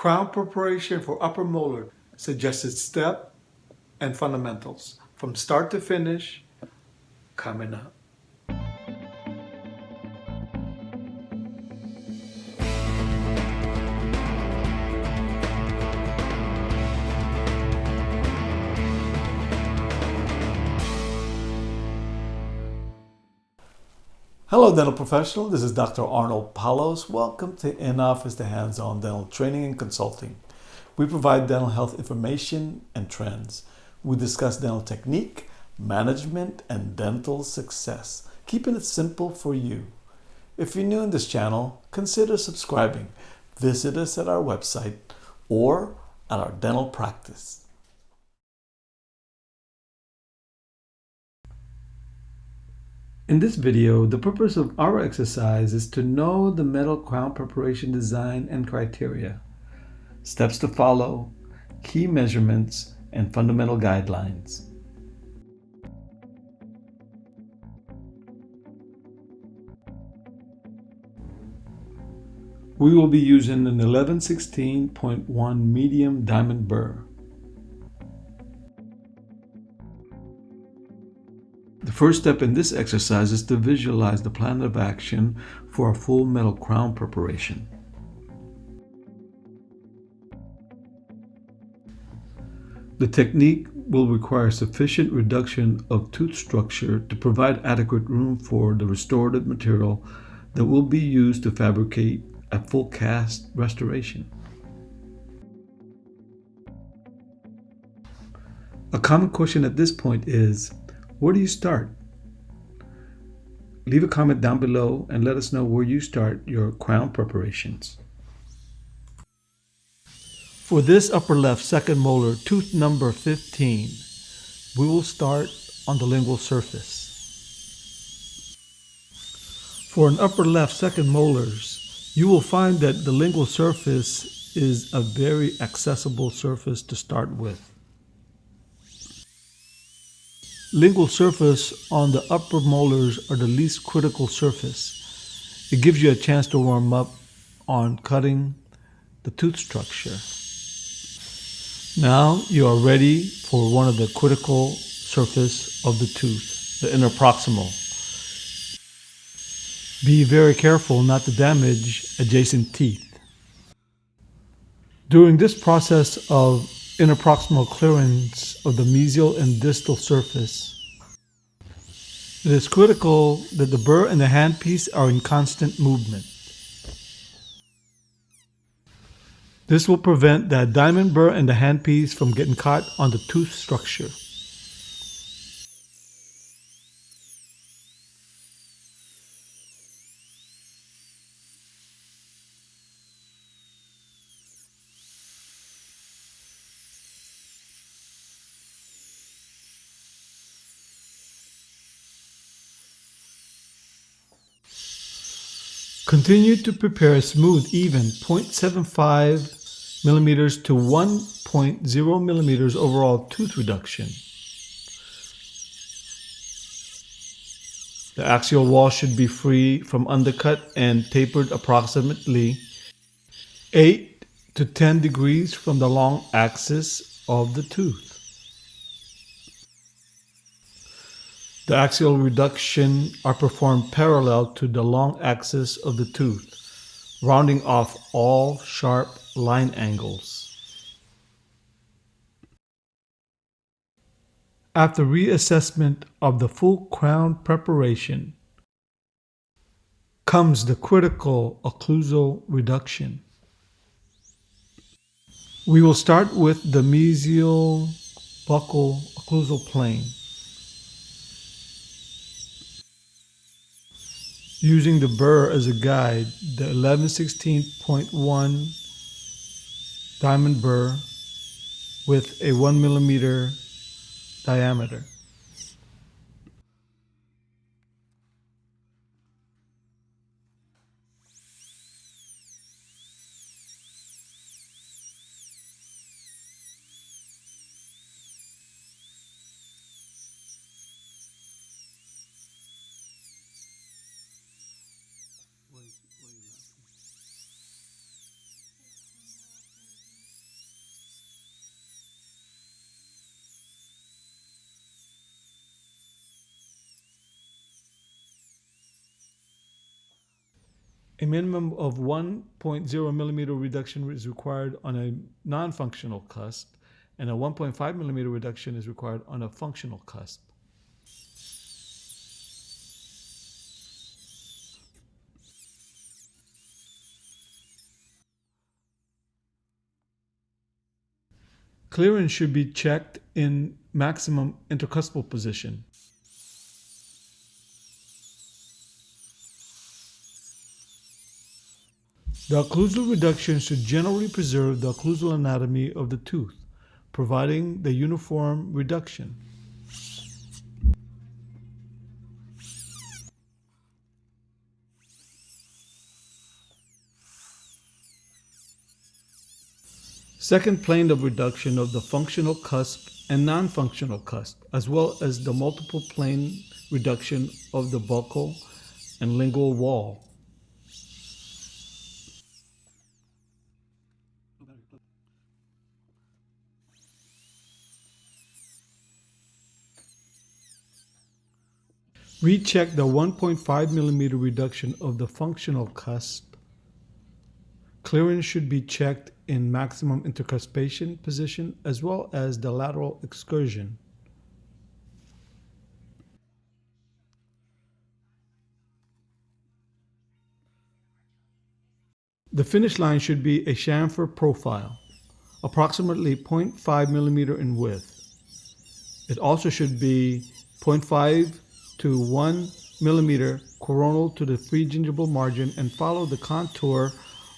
Crown preparation for upper molar, suggested step and fundamentals from start to finish, coming up. Hello dental professional, this is Dr. Arnold Palos. Welcome to In-Office to Hands-On Dental Training and Consulting. We provide dental health information and trends. We discuss dental technique, management, and dental success, keeping it simple for you. If you're new in this channel, consider subscribing. Visit us at our website or at our dental practice. In this video, the purpose of our exercise is to know the metal crown preparation design and criteria, steps to follow, key measurements, and fundamental guidelines. We will be using an 11/16.1 medium diamond burr. The first step in this exercise is to visualize the plan of action for a full metal crown preparation. The technique will require sufficient reduction of tooth structure to provide adequate room for the restorative material that will be used to fabricate a full cast restoration. A common question at this point is, where do you start? Leave a comment down below and let us know where you start your crown preparations. For this upper left second molar, tooth number 15, we will start on the lingual surface. For an upper left second molars, you will find that the lingual surface is a very accessible surface to start with. Lingual surface on the upper molars are the least critical surface. It gives you a chance to warm up on cutting the tooth structure. Now you are ready for one of the critical surface of the tooth, the interproximal. Be very careful not to damage adjacent teeth. During this process of interproximal clearance of the mesial and distal surface, it is critical that the burr and the handpiece are in constant movement. This will prevent that diamond burr and the handpiece from getting caught on the tooth structure. Continue to prepare a smooth, even 0.75 millimeters to 1.0 millimeters overall tooth reduction. The axial wall should be free from undercut and tapered approximately 8 to 10 degrees from the long axis of the tooth. The axial reduction are performed parallel to the long axis of the tooth, rounding off all sharp line angles. After reassessment of the full crown preparation comes the critical occlusal reduction. We will start with the mesial buccal occlusal plane. Using the burr as a guide, the 11/16.1 diamond burr with a 1 millimeter diameter. A minimum of 1.0 millimeter reduction is required on a non-functional cusp, and a 1.5 millimeter reduction is required on a functional cusp. Clearance should be checked in maximum intercuspal position. The occlusal reduction should generally preserve the occlusal anatomy of the tooth, providing the uniform reduction. Second plane of reduction of the functional cusp and non-functional cusp, as well as the multiple plane reduction of the buccal and lingual wall. Recheck the 1.5 millimeter reduction of the functional cusp. Clearance should be checked in maximum intercuspation position as well as the lateral excursion. The finish line should be a chamfer profile, approximately 0.5 millimeter in width. It also should be 0.5 to 1 millimeter coronal to the free gingival margin and follow the contour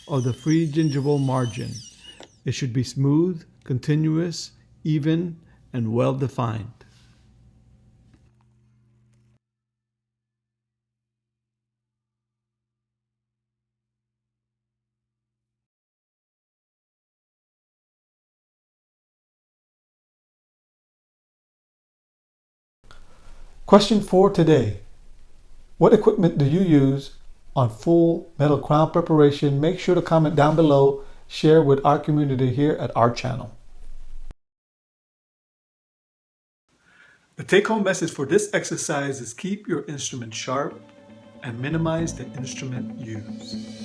of the free gingival margin. It should be smooth, continuous, even, and well defined. Question 4 today. What equipment do you use on full metal crown preparation? Make sure to comment down below. Share with our community here at our channel. The take-home message for this exercise is keep your instrument sharp and minimize the instrument use.